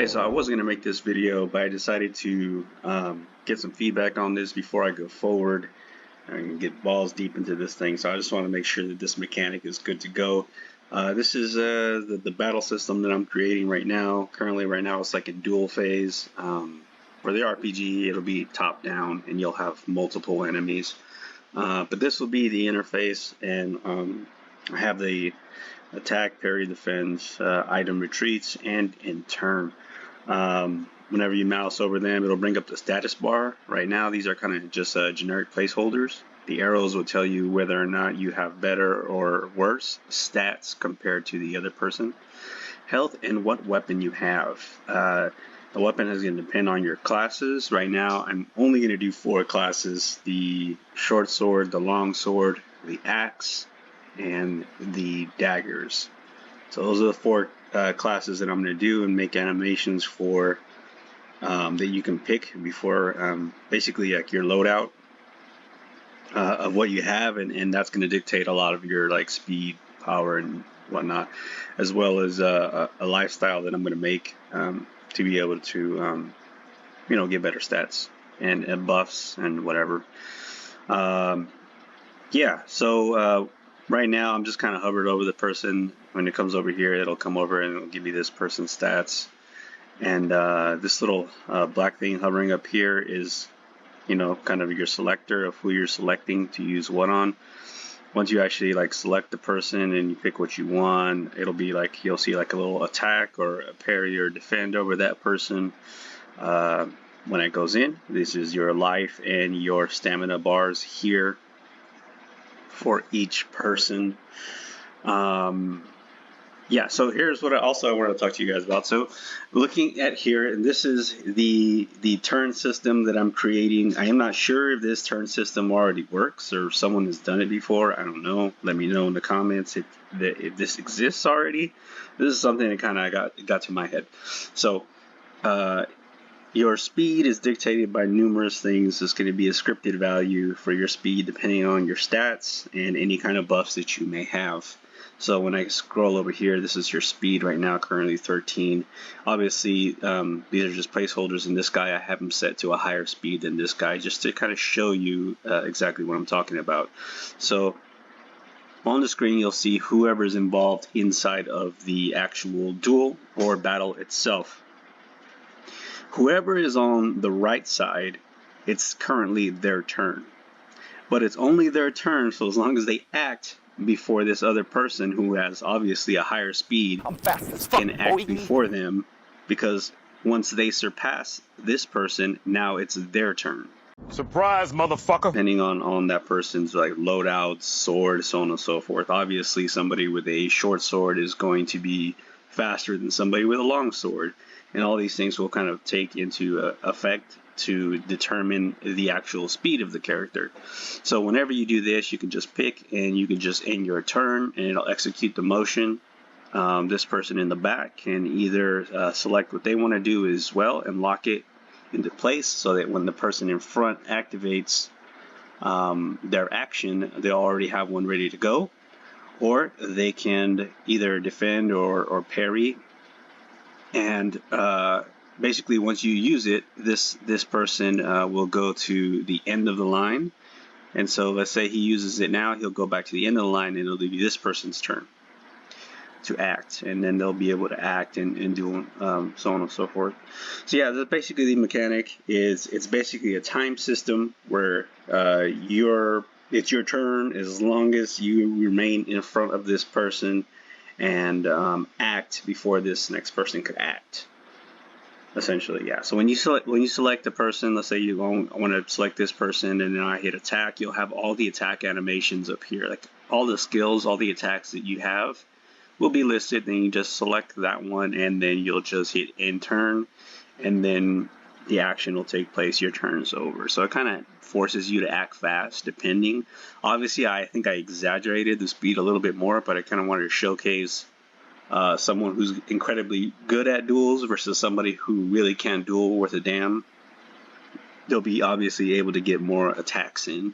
Okay, so I was going to make this video, but I decided to get some feedback on this before I go forward and get balls deep into this thing. So I just want to make sure that this mechanic is good to go. This is the battle system that I'm creating right now. Currently, right now, it's like in duel phase. For the RPG, it'll be top down, and you'll have multiple enemies. But this will be the interface, and I have the attack, parry, defense, item retreats, and in turn. Whenever you mouse over them, it'll bring up the status bar. Right now, these are kind of just generic placeholders. The arrows will tell you whether or not you have better or worse stats compared to the other person. Health and what weapon you have. The weapon is going to depend on your classes. Right now, I'm only going to do 4 classes: the short sword, the long sword, the axe, and the daggers. So those are the 4 classes that I'm going to do and make animations for that you can pick before basically like your loadout of what you have, and that's going to dictate a lot of your like speed, power, and whatnot, as well as a lifestyle that I'm going to make to be able to get better stats and buffs and whatever. So right now I'm just kind of hovered over the person. When it comes over here, it'll come over and it'll give me this person's stats. And this little black thing hovering up here is, kind of your selector of who you're selecting to use what on. Once you actually like select the person and you pick what you want, it'll be like you'll see like a little attack or a parry or defend over that person. When it goes in, this is your life and your stamina bars here for each person. So here's what I wanted to talk to you guys about. So looking at here, and this is the turn system that I'm creating. I am not sure if this turn system already works or someone has done it before. I don't know. Let me know in the comments if this exists already. This is something that kind of got to my head. So your speed is dictated by numerous things. There's going to be a scripted value for your speed depending on your stats and any kind of buffs that you may have. So when I scroll over here, this is your speed right now, currently 13. Obviously, these are just placeholders, and this guy, I have him set to a higher speed than this guy, just to kind of show you exactly what I'm talking about. So on the screen, you'll see whoever is involved inside of the actual duel or battle itself. Whoever is on the right side, it's currently their turn. But it's only their turn, so as long as they act before this other person who has obviously a higher speed can act before them, because once they surpass this person, now it's their turn. Surprise, motherfucker! Depending on that person's like loadout, sword, so on and so forth. Obviously, somebody with a short sword is going to be faster than somebody with a long sword, and all these things will kind of take into effect to determine the actual speed of the character. So whenever you do this, you can just pick and you can just end your turn and it'll execute the motion. This person in the back can either select what they want to do as well and lock it into place so that when the person in front activates their action, they already have one ready to go, or they can either defend or parry. And basically, once you use it, this person will go to the end of the line. And so let's say he uses it now, he'll go back to the end of the line and it'll be this person's turn to act. And then they'll be able to act and do so on and so forth. So yeah, that's basically the mechanic. It's basically a time system where it's your turn as long as you remain in front of this person and act before this next person could act. Essentially, yeah. So when you select a person, let's say you want to select this person, and then I hit attack, you'll have all the attack animations up here, like all the skills, all the attacks that you have will be listed. Then you just select that one, and then you'll just hit end turn, and then the action will take place. Your turn's over. So it kind of forces you to act fast, depending. Obviously, I think I exaggerated the speed a little bit more, but I kind of wanted to showcase someone who's incredibly good at duels versus somebody who really can't duel worth a damn. They'll be obviously able to get more attacks in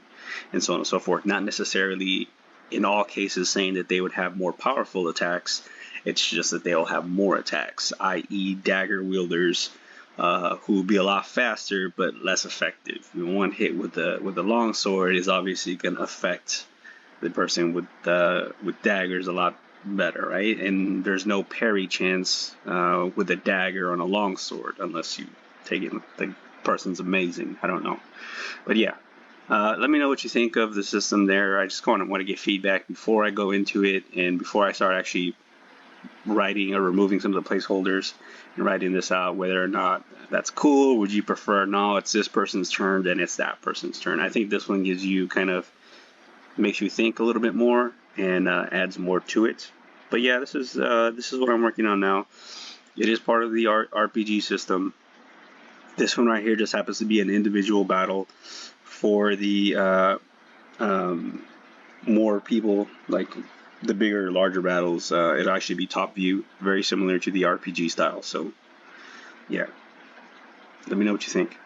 and so on and so forth. Not necessarily in all cases saying that they would have more powerful attacks. It's just that they'll have more attacks, i.e. dagger wielders who will be a lot faster but less effective. One hit with the long sword is obviously going to affect the person with daggers a lot better, right? And there's no parry chance with a dagger on a long sword unless you take it. The person's amazing. I don't know, but yeah. Let me know what you think of the system there. I just kind of want to get feedback before I go into it and before I start actually writing or removing some of the placeholders and writing this out, whether or not that's cool. Would you prefer, no, it's this person's turn, then it's that person's turn? I think this one gives you kind of, makes you think a little bit more and adds more to it. But yeah, this is what I'm working on now. It is part of the RPG system. This one right here just happens to be an individual battle. For the more people, like the bigger, larger battles, it'll actually be top view, very similar to the RPG style. So, yeah, let me know what you think.